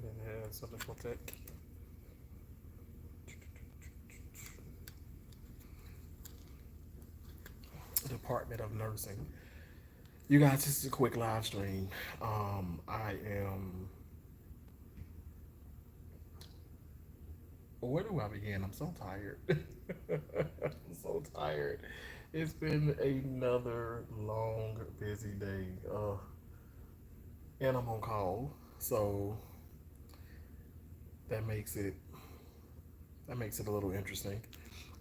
it has electrical tech. Department of Nursing. You guys, this is a quick live stream. I am. Where do I begin? I'm so tired. I'm so tired. It's been another long, busy day. And I'm on call, so that makes it that makes it a little interesting.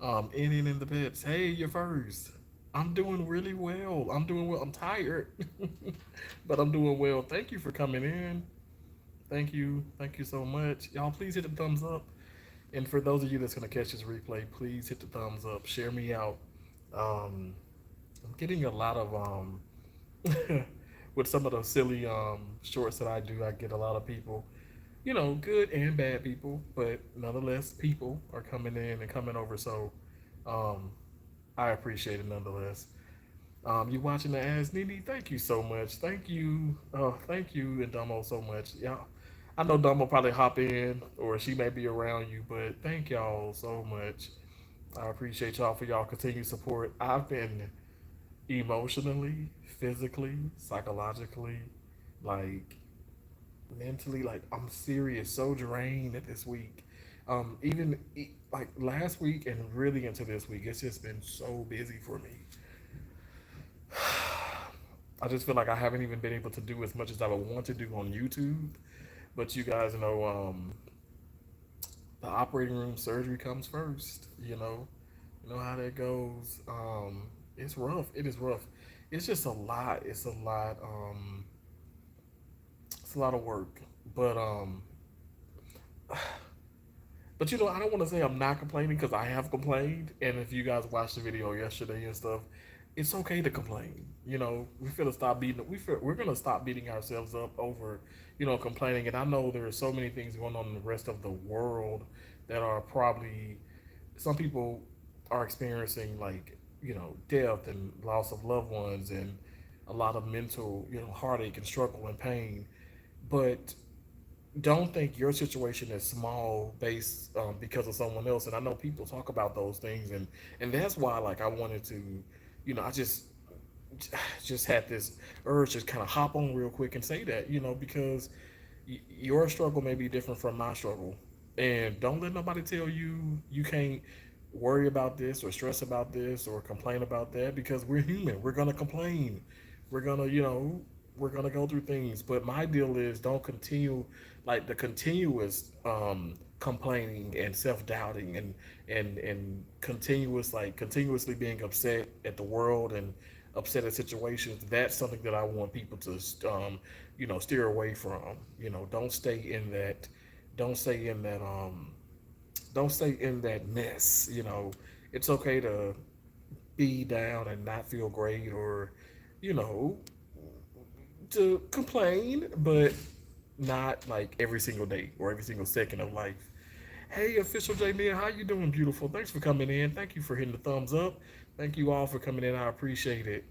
In the pits. Hey, you're first. I'm doing really well. I'm doing well. I'm tired, but I'm doing well. Thank you for coming in. Thank you. Thank you so much. Y'all, please hit the thumbs up. And for those of you that's gonna catch this replay, please hit the thumbs up. Share me out. Um, I'm getting a lot of with some of those silly shorts that I do. I get a lot of people, good and bad people, but nonetheless, people are coming in and coming over. So um, I appreciate it nonetheless. You watching the ass, Nini? Thank you so much. Thank you and Dumbo so much. Yeah, I know Dumbo probably hop in or she may be around you, but thank y'all so much. I appreciate y'all for y'all continued support. I've been emotionally, physically, psychologically, like mentally, like I'm serious, so drained at this week. Even like last week and really into this week, it's just been so busy for me. I just feel like I haven't even been able to do as much as I would want to do on YouTube. But you guys know, the operating room surgery comes first. You know how that goes. It's rough. It is rough. It's just a lot. It's a lot. It's a lot of work. But I don't want to say I'm not complaining because I have complained. And if you guys watched the video yesterday and stuff, it's okay to complain. We're gonna stop beating ourselves up over, complaining. And I know there are so many things going on in the rest of the world that are probably some people are experiencing, like, death and loss of loved ones and a lot of mental, heartache and struggle and pain. But don't think your situation is small based because of someone else. And I know people talk about those things, and that's why, like, I wanted to, I just had this urge to kind of hop on real quick and say that, because your struggle may be different from my struggle, and don't let nobody tell you you can't worry about this or stress about this or complain about that, because we're human. We're gonna complain. We're gonna, we're gonna go through things. But my deal is, don't continue like the continuous complaining and self-doubting and continuously being upset at the world and upset at situations. That's something that I want people to steer away from. Don't stay in that. Don't stay in that. Don't stay in that mess. It's okay to be down and not feel great, or you know to complain, but not like every single day or every single second of life. Hey, official J Man, how you doing, beautiful? Thanks for coming in. Thank you for hitting the thumbs up. Thank you all for coming in. I appreciate it.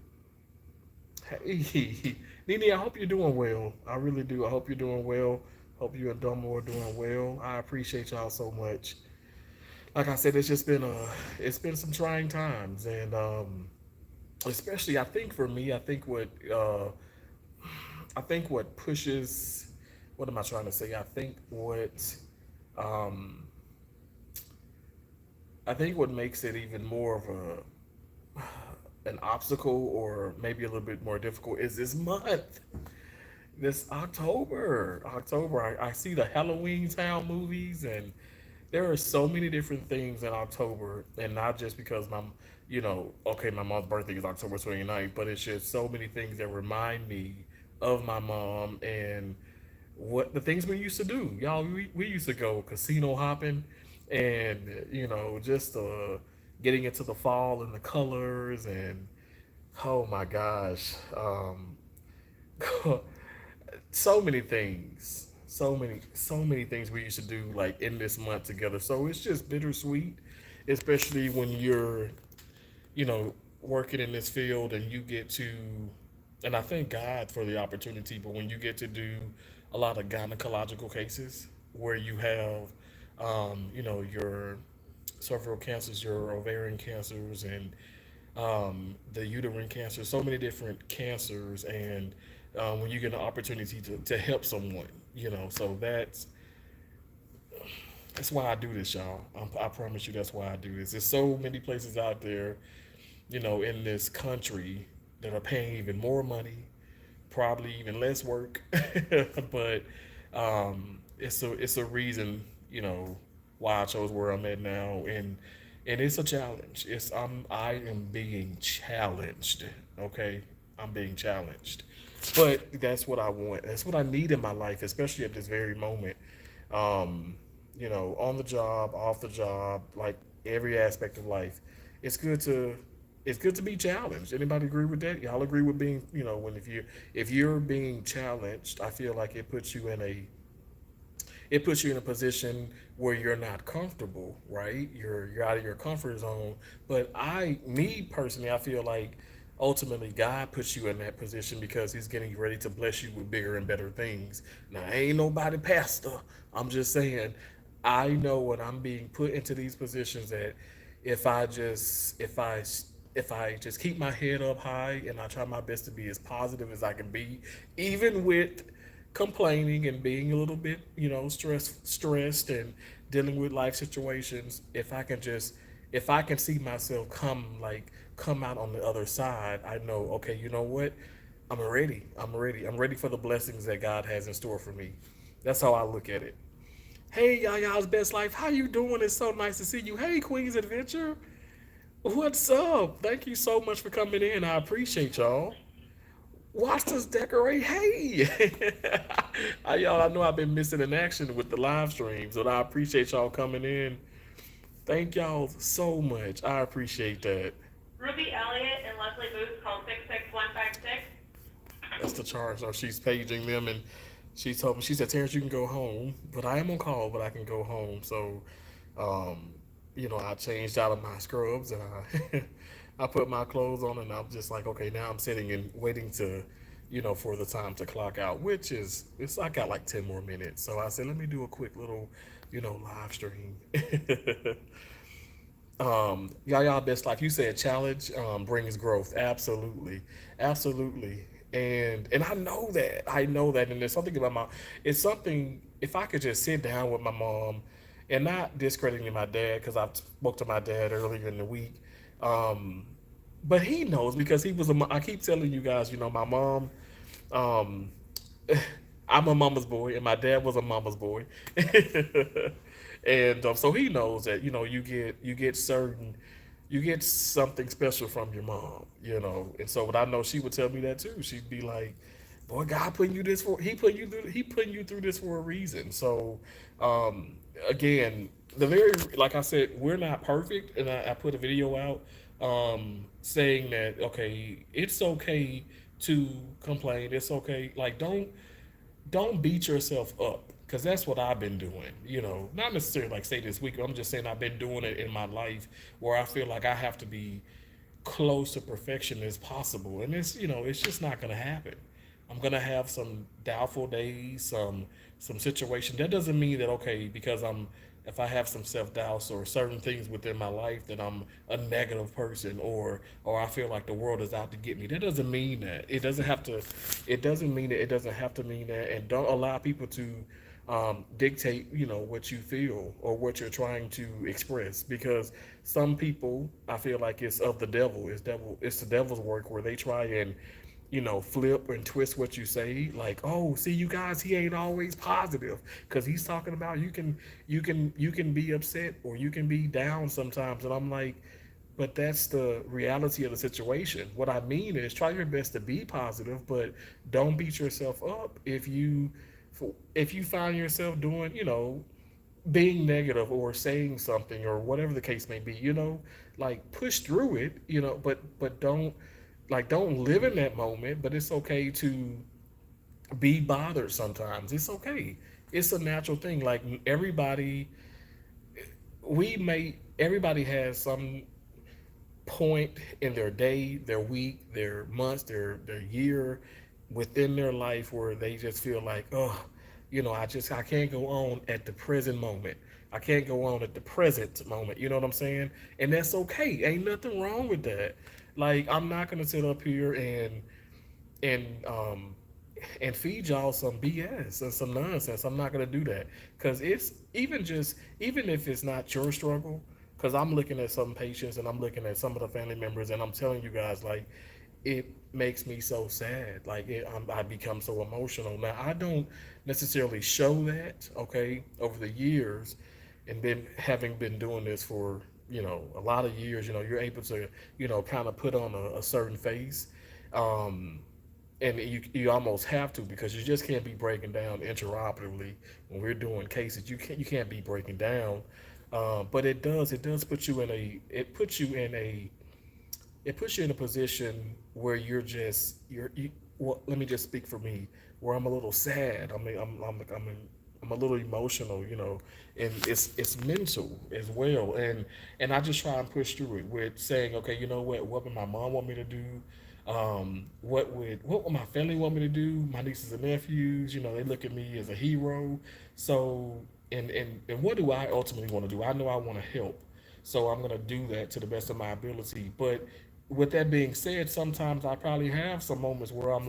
Hey, Nini, I hope you're doing well. I really do. I hope you're doing well. Hope you and Dumbo are doing well. I appreciate y'all so much. Like I said, it's been some trying times, and especially I think for me, I think what pushes, what am I trying to say? Um, I think what makes it even more of an obstacle, or maybe a little bit more difficult, is this month, this October. I see the Halloween Town movies, and there are so many different things in October, and not just because okay, my mom's birthday is October 29th, but it's just so many things that remind me of my mom and what the things we used to do. Y'all, we used to go casino hopping, and just getting into the fall and the colors, and oh my gosh, so many things, so many things we used to do, like, in this month together. So it's just bittersweet, especially when you're, working in this field and you get to And I thank God for the opportunity. But when you get to do a lot of gynecological cases where you have, your cervical cancers, your ovarian cancers, and the uterine cancer, so many different cancers, and when you get an opportunity to help someone, so that's why I do this, y'all. I promise you, that's why I do this. There's so many places out there, in this country that are paying even more money, probably even less work, but it's a reason, why I chose where I'm at now, and it's a challenge. I am being challenged. Okay, I'm being challenged, but that's what I want. That's what I need in my life, especially at this very moment. Um, on the job, off the job, like every aspect of life. It's good to it's good to be challenged. Anybody agree with that? Y'all agree with being, when if you're being challenged, I feel like it puts you in a position where you're not comfortable, right? You're out of your comfort zone. But me personally, I feel like ultimately God puts you in that position because He's getting ready to bless you with bigger and better things. Now, I ain't nobody pastor. I'm just saying, I know when I'm being put into these positions that if I just if I just keep my head up high and I try my best to be as positive as I can be, even with complaining and being a little bit, stressed and dealing with life situations, if I can see myself come out on the other side, I know, okay, you know what? I'm ready. I'm ready. I'm ready for the blessings that God has in store for me. That's how I look at it. Hey, y'all's best life. How you doing? It's so nice to see you. Hey, Queen's Adventure. What's up? Thank you so much for coming in. I appreciate y'all. Watch us decorate. Hey, y'all. I know I've been missing in action with the live streams, but I appreciate y'all coming in. Thank y'all so much. I appreciate that. Ruby Elliott and Leslie Booth called 66156. That's the charge. So she's paging them, and she told me, she said, Terrence, you can go home, but I am on call, but I can go home. So, um, I changed out of my scrubs and I put my clothes on, and I'm just like, okay, now I'm sitting and waiting for the time to clock out, which is, I got like 10 more minutes. So I said, let me do a quick little, live stream. Y'all best life. You said challenge brings growth. Absolutely, absolutely. And I know that, and there's something about my. It's something. If I could just sit down with my mom, and not discrediting my dad because I spoke to my dad earlier in the week, um, but he knows because he was. I keep telling you guys, my mom. Um, I'm a mama's boy, and my dad was a mama's boy, and so he knows that you get something special from your mom, and so but I know she would tell me that too. She'd be like, "Boy, God putting you this for he putting you through this for a reason." So, um, again, like I said, we're not perfect, and I put a video out saying that okay, it's okay to complain. It's okay. Like don't beat yourself up because that's what I've been doing. Not necessarily like say this week. I'm just saying I've been doing it in my life where I feel like I have to be close to perfection as possible, and it's just not gonna happen. I'm gonna have some doubtful days, some situation. That doesn't mean that okay because if I have some self doubts or certain things within my life that I'm a negative person or I feel like the world is out to get me. That doesn't mean that. It doesn't have to. It doesn't mean that. It doesn't have to mean that. And don't allow people to dictate, what you feel or what you're trying to express. Because some people, I feel like it's of the devil. It's the devil's work where they try and flip and twist what you say. Like, oh, see, you guys, he ain't always positive because he's talking about you can be upset or you can be down sometimes. And I'm like, but that's the reality of the situation. What I mean is, try your best to be positive, but don't beat yourself up if you find yourself doing, being negative or saying something or whatever the case may be, like push through it, but don't live in that moment. But it's okay to be bothered sometimes. It's okay. It's a natural thing. Like everybody has some point in their day, their week, their months, their year within their life where they just feel like, oh, I can't go on at the present moment. I can't go on at the present moment. You know what I'm saying? And that's okay. Ain't nothing wrong with that. Like I'm not gonna sit up here and and feed y'all some BS and some nonsense. I'm not gonna do that because it's even if it's not your struggle. Because I'm looking at some patients and I'm looking at some of the family members and I'm telling you guys like it makes me so sad. Like I become so emotional. Now I don't necessarily show that, okay, over the years, and then having been doing this for a lot of years, you're able to kind of put on a certain face. Um, and you almost have to because you just can't be breaking down interoperatively when we're doing cases. You can't be breaking down, but it does put you in a it puts you in a it puts you in a position where well, let me just speak for me, where I'm a little sad. I mean, I'm a little emotional, and it's mental as well. And I just try and push through it with saying, okay, you know what would my mom want me to do? What would my family want me to do? My nieces and nephews, they look at me as a hero. So and what do I ultimately want to do? I know I want to help. So I'm gonna do that to the best of my ability. But with that being said, sometimes I probably have some moments where I'm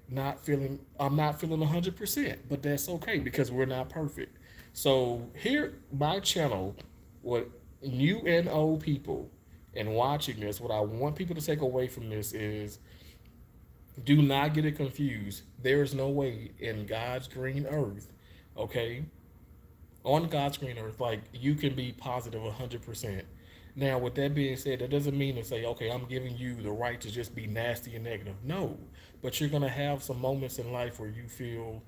not feeling 100%, but that's okay because we're not perfect. So here, my channel, what new and old people and watching this, what I want people to take away from this is do not get it confused. There is no way in God's green earth, okay, on God's green earth, like you can be positive 100%. Now, with that being said, that doesn't mean to say, okay, I'm giving you the right to just be nasty and negative. No, but you're gonna have some moments in life where you feel,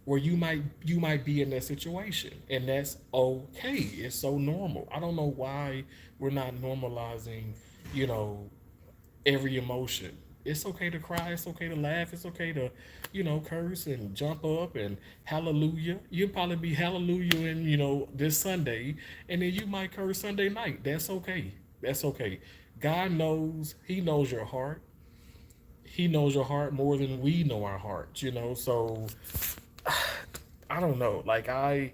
where you might be in that situation, and that's okay. It's so normal. I don't know why we're not normalizing, you know, every emotion. It's okay to cry. It's okay to laugh. It's okay to, curse and jump up and hallelujah. You'll probably be hallelujah in, this Sunday, and then you might curse Sunday night. That's okay. That's okay. God knows. He knows your heart. He knows your heart more than we know our hearts. So I don't know. Like I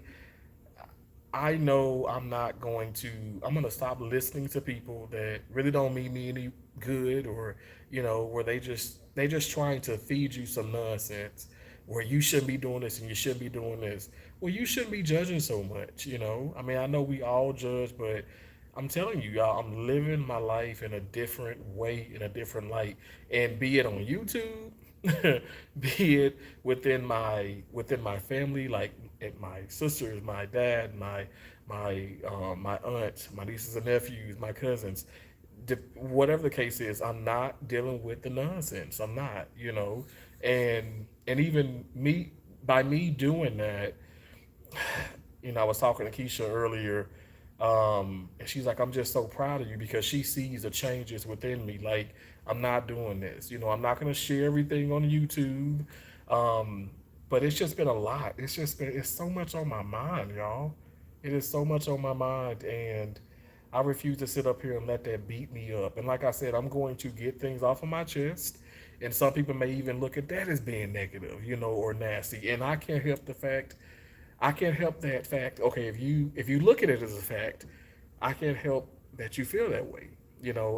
know I'm gonna stop listening to people that really don't mean me any good, or where they just trying to feed you some nonsense where you shouldn't be doing this and you shouldn't be doing this. Well, you shouldn't be judging so much. I mean, I know we all judge, but I'm telling you, y'all, I'm living my life in a different way, in a different light, and be it on YouTube, be it within my family, like my sisters, my dad, my aunts, my nieces and nephews, my cousins, whatever the case is, I'm not dealing with the nonsense. I'm not. And even me, by me doing that, I was talking to Keisha earlier, and she's like, I'm just so proud of you because she sees the changes within me. Like, I'm not doing this. I'm not going to share everything on YouTube. Um, but it's just been a lot. It's so much on my mind, y'all. It is so much on my mind. And I refuse to sit up here and let that beat me up. And like I said, I'm going to get things off of my chest. And some people may even look at that as being negative, or nasty. And I can't help that fact. Okay, if you look at it as a fact, I can't help that you feel that way.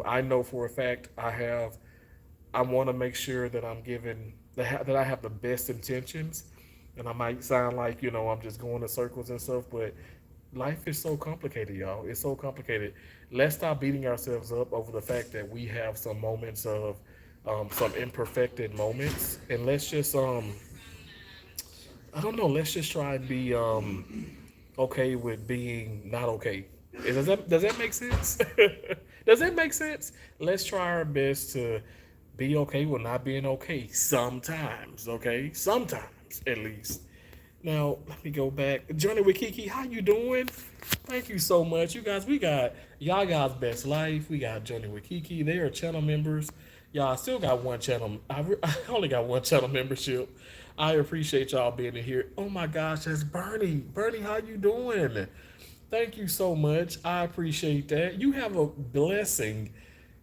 I know for a fact I want to make sure that that I have the best intentions, and I might sound like I'm just going in circles and stuff, but life is so complicated, y'all. It's so complicated. Let's stop beating ourselves up over the fact that we have some moments of some imperfected moments, and let's just I don't know. Let's just try and be okay with being not okay. Does that make sense? Does that make sense? Let's try our best to be okay with not being okay sometimes. Okay, sometimes at least. Now let me go back. Journey with Kiki, how you doing? Thank you so much, you guys. We got y'all guys best life. We got Journey with Kiki. They are channel members. Y'all I still got one channel. I only got one channel membership. I appreciate y'all being in here. Oh my gosh, that's Bernie. Bernie, how you doing? Thank you so much. I appreciate that. You have a blessing.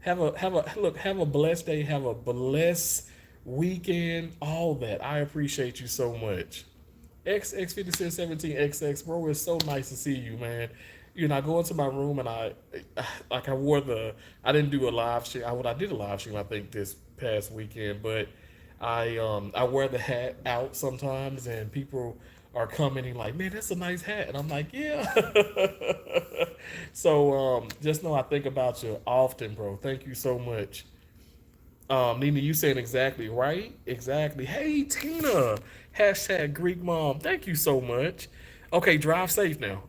Have a blessed day. Have a blessed weekend. All that. I appreciate you so much. XX5617XX, bro, it's so nice to see you, man. You know, I go into my room and I wore I didn't do a live stream. I did a live stream I think this past weekend, but I wear the hat out sometimes and people are commenting like, man, that's a nice hat, and I'm like, yeah. So just know I think about you often, bro. Thank you so much. Nina, you saying exactly right? Exactly. Hey, Tina. Hashtag Greek mom. Thank you so much. Okay, drive safe now.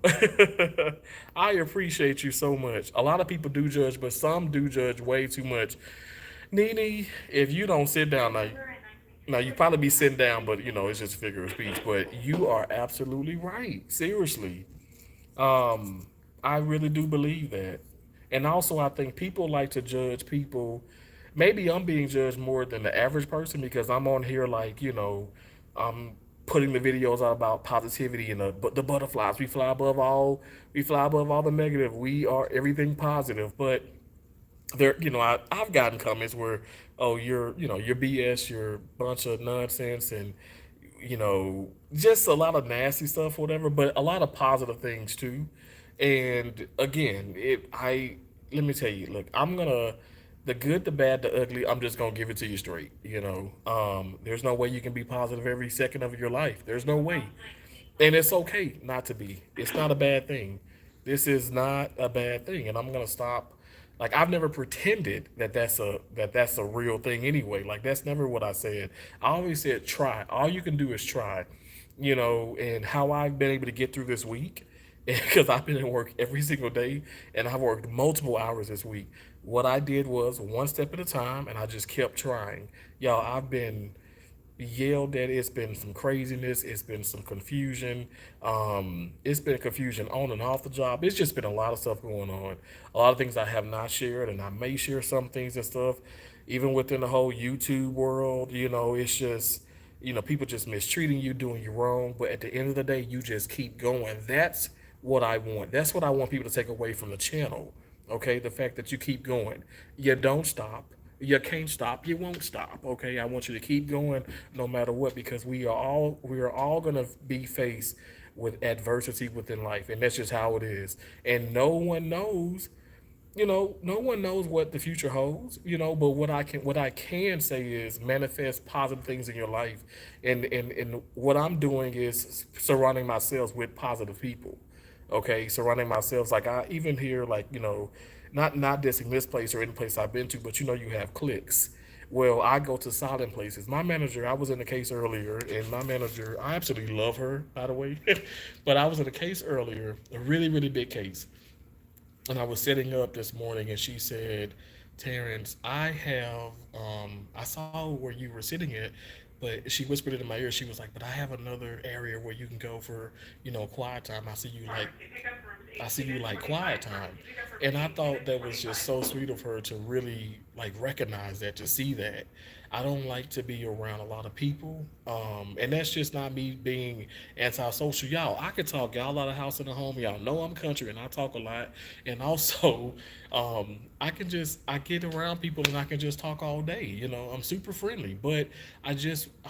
I appreciate you so much. A lot of people do judge, but some do judge way too much. Nene, if you don't sit down now you probably be sitting down, but you know it's just a figure of speech. But you are absolutely right. Seriously, um, I really do believe that. And also, I think people like to judge people. Maybe I'm being judged more than the average person because I'm on here, like, I'm putting the videos out about positivity and the butterflies. We fly above all the negative. We are everything positive. But there, I've gotten comments where, oh, you're BS, you're a bunch of nonsense, and just a lot of nasty stuff, whatever, but a lot of positive things too. And again, let me tell you, look, the good, the bad, the ugly, I'm just gonna give it to you straight. There's no way you can be positive every second of your life. There's no way. And it's okay not to be. It's not a bad thing. This is not a bad thing, and I'm gonna stop. Like, I've never pretended that that's a real thing anyway. Like, that's never what I said. I always said try. All you can do is try. And how I've been able to get through this week because I've been at work every single day and I've worked multiple hours this week. What I did was one step at a time, and I just kept trying. Y'all, I've been yelled at. It's been some craziness. It's been some confusion. It's been confusion on and off the job. It's just been a lot of stuff going on. A lot of things I have not shared, and I may share some things and stuff. Even within the whole YouTube world, it's just, people just mistreating you, doing you wrong. But at the end of the day, you just keep going. That's what I want. That's what I want people to take away from the channel. Okay, the fact that you keep going, you don't stop. You can't stop. You won't stop. Okay, I want you to keep going no matter what, because we are all gonna be faced with adversity within life, and that's just how it is. And no one knows what the future holds. But what I can say is manifest positive things in your life, and what I'm doing is surrounding myself with positive people. Okay, surrounding myself, like, I even here, like, not dissing this place or any place I've been to, but you have cliques. Well, I go to silent places. My manager, I was in a case earlier, and my manager, I absolutely love her, by the way, but I was in a case earlier, a really, really big case, and I was setting up this morning, and she said, Terrence, I saw where you were sitting at, but she whispered it in my ear. She was like, but I have another area where you can go for, quiet time. I see you like quiet time. And I thought that was just so sweet of her to really like recognize that, to see that. I don't like to be around a lot of people. And that's just not me being antisocial. Y'all, I could talk y'all out of house and a home. Y'all know I'm country and I talk a lot. And also, I get around people and I can just talk all day. I'm super friendly, but I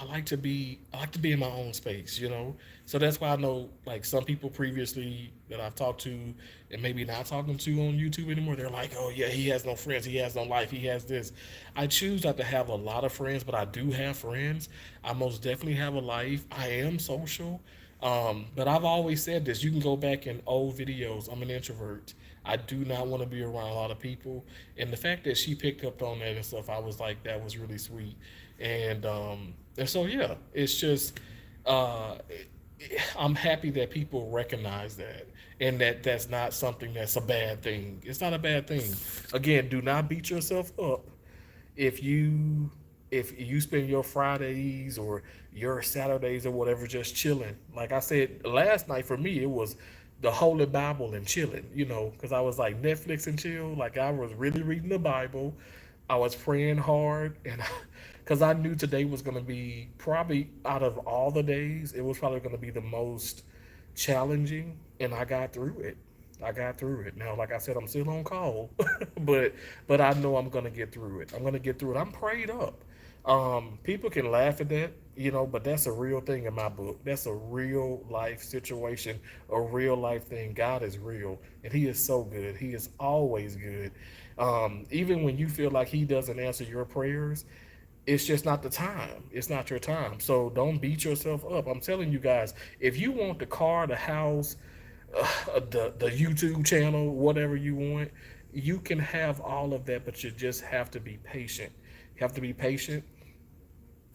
like to be in my own space. So that's why I know, like, some people previously that I've talked to and maybe not talking to on YouTube anymore, they're like, oh yeah, he has no friends, he has no life, he has this. I choose not to have a lot of friends, but I do have friends. I most definitely have a life. I am social. But I've always said this. You can go back in old videos. I'm an introvert. I do not want to be around a lot of people. And the fact that she picked up on that and stuff, I was like, that was really sweet. And so yeah, it's just uh, I'm happy that people recognize that, and that that's not something that's a bad thing. It's not a bad thing. Again, do not beat yourself up if you spend your Fridays or your Saturdays or whatever just chilling. Like I said last night, for me it was the Holy Bible and chilling. Because I was like Netflix and chill. Like, I was really reading the Bible. I was praying hard, and because I knew today was going to be, probably out of all the days, it was probably going to be the most challenging, and I got through it. I got through it. Now, like I said, I'm still on call, but but I know I'm gonna get through it. I'm gonna get through it. I'm prayed up. People can laugh at that, but that's a real thing in my book. That's a real life situation, a real life thing. God is real, and He is so good. He is always good. Even when you feel like He doesn't answer your prayers, it's just not the time. It's not your time. So don't beat yourself up. I'm telling you guys, if you want the car, the house, the YouTube channel, whatever you want, you can have all of that, but you just have to be patient. You have to be patient,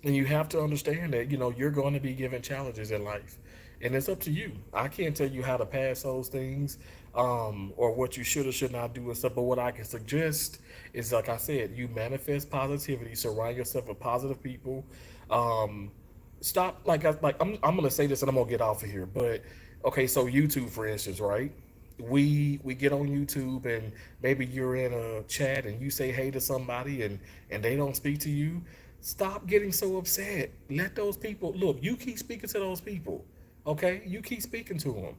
and you have to understand that you're going to be given challenges in life, and it's up to you. I can't tell you how to pass those things, or what you should or should not do and stuff. But what I can suggest is, like I said, you manifest positivity, surround yourself with positive people. um, Stop, I'm gonna say this and I'm gonna get off of here, but okay, so YouTube, for instance, right? We get on YouTube, and maybe you're in a chat and you say hey to somebody, and they don't speak to you. Stop getting so upset. Let those people look. You keep speaking to those people, okay? You keep speaking to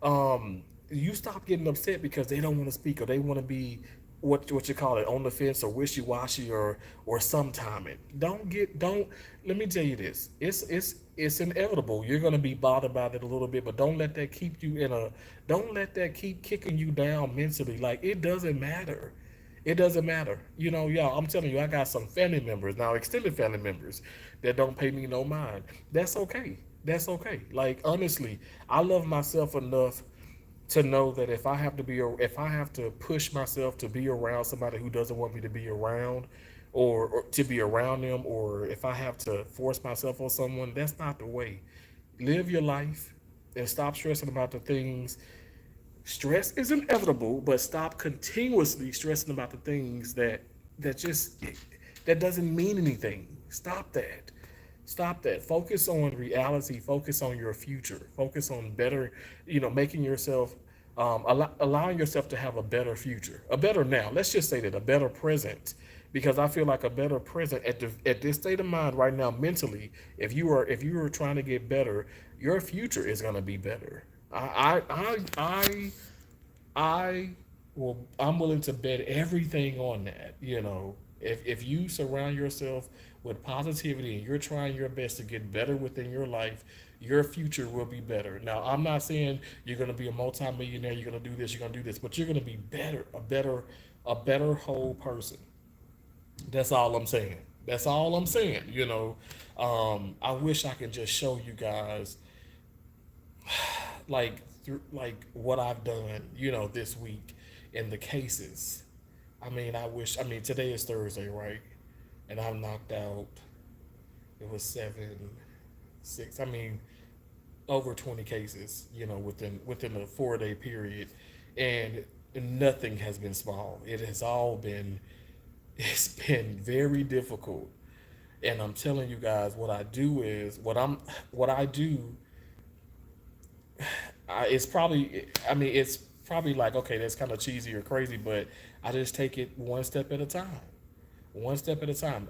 them. You stop getting upset because they don't want to speak, or they want to be what you call it, on the fence, or wishy washy, or sometime. Don't Let me tell you this. It's inevitable. You're gonna be bothered by it a little bit, but don't let that keep you in a don't let that keep kicking you down mentally. Like, it doesn't matter. It doesn't matter. Y'all, I'm telling you, I got some family members now, extended family members, that don't pay me no mind. That's okay. That's okay. Like, honestly, I love myself enough to know that if I have to push myself to be around somebody who doesn't want me to be around, or to be around them, or if I have to force myself on someone, that's not the way. Live your life and stop stressing about the things. Stress is inevitable, but stop continuously stressing about the things that just that doesn't mean anything. Stop that. Stop that. Focus on reality. Focus on your future. Focus on better, making yourself, allowing yourself to have a better future, a better now. Let's just say that, a better present, because I feel like a better present at this state of mind right now, mentally. If you are trying to get better, your future is gonna be better. I'm willing to bet everything on that. If you surround yourself with positivity and you're trying your best to get better within your life, your future will be better. Now, I'm not saying you're going to be a multimillionaire, you're going to do this, you're going to do this, but you're going to be better, a better whole person. That's all I'm saying. That's all I'm saying. I wish I could just show you guys, like, through, like, what I've done, this week, in the cases. I mean, today is Thursday, right? And I'm knocked out. It was 7, 6. I mean, over 20 cases, within a 4-day period, and nothing has been small. It's been very difficult. And I'm telling you guys, what I do. It's probably like, okay, that's kind of cheesy or crazy, but I just take it one step at a time. One step at a time.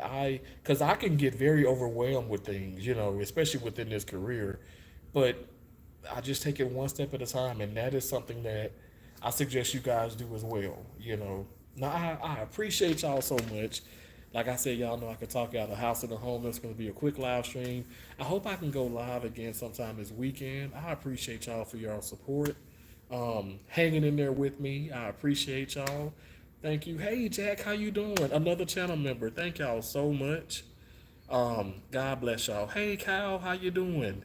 Because I can get very overwhelmed with things, especially within this career, but I just take it one step at a time, and that is something that I suggest you guys do as well. Now, I appreciate y'all so much. Like I said, y'all know I could talk out of the house and the home. It's going to be a quick live stream. I hope I can go live again sometime this weekend. I appreciate y'all for your support, hanging in there with me. I appreciate y'all. Thank you. Hey, Jack, how you doing? Another channel member. Thank y'all so much. God bless y'all. Hey, Kyle, how you doing?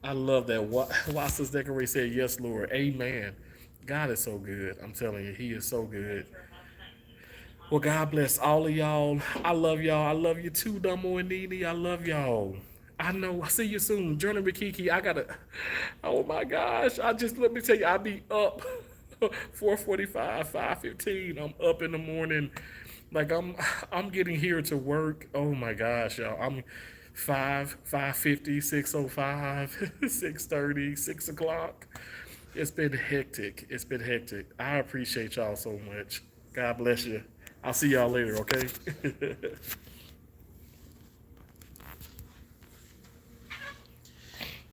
I love that. Wasa's Decorate said, yes, Lord. Amen. God is so good. I'm telling you, He is so good. Well, God bless all of y'all. I love y'all. I love you too, Dumbo and Nene. I love y'all. I know. I'll see you soon. Journey with Kiki. I gotta. Oh my gosh. Let me tell you, I be up 4:45, 5:15. I'm up in the morning. Like, I'm getting here to work. Oh my gosh, y'all. I'm 5:50, 6:05, 6:30, 6 o'clock. It's been hectic. It's been hectic. I appreciate y'all so much. God bless you. I'll see y'all later, okay?